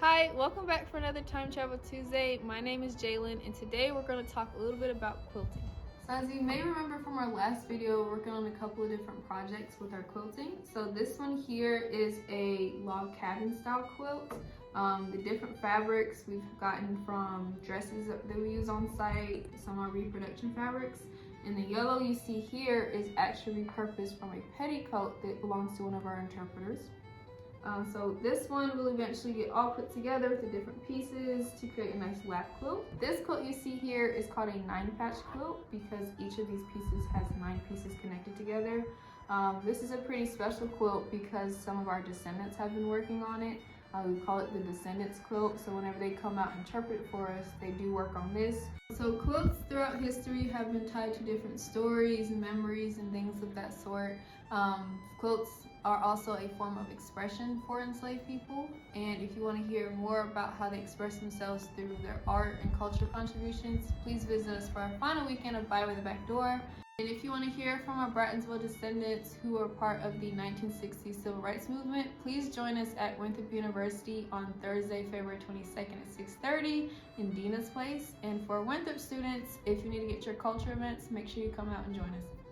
Hi, welcome back for another Time Travel Tuesday. My name is Jalen, and today we're going to talk a little bit about quilting. So as you may remember from our last video, we're working on a couple of different projects with our quilting. So this one here is a log cabin style quilt. The different fabrics we've gotten from dresses that we use on site, some are reproduction fabrics. And the yellow you see here is actually repurposed from a petticoat that belongs to one of our interpreters. So this one will eventually get all put together with the different pieces to create a nice lap quilt. This quilt you see here is called a 9-patch quilt because each of these pieces has 9 pieces connected together. This is a pretty special quilt because some of our descendants have been working on it. We call it the Descendants quilt, so whenever they come out and interpret it for us, they do work on this. So quilts throughout history have been tied to different stories and memories and things of that sort. Quilts are also a form of expression for enslaved people, and if you want to hear more about how they express themselves through their art and cultural contributions, please visit us for our final weekend of By Way the Back Door. And if you want to hear from our Brattonville descendants who were part of the 1960s civil rights movement, please join us at Winthrop University on Thursday, February 22nd at 6:30 in Dina's Place. And for Winthrop students, if you need to get your culture events, make sure you come out and join us.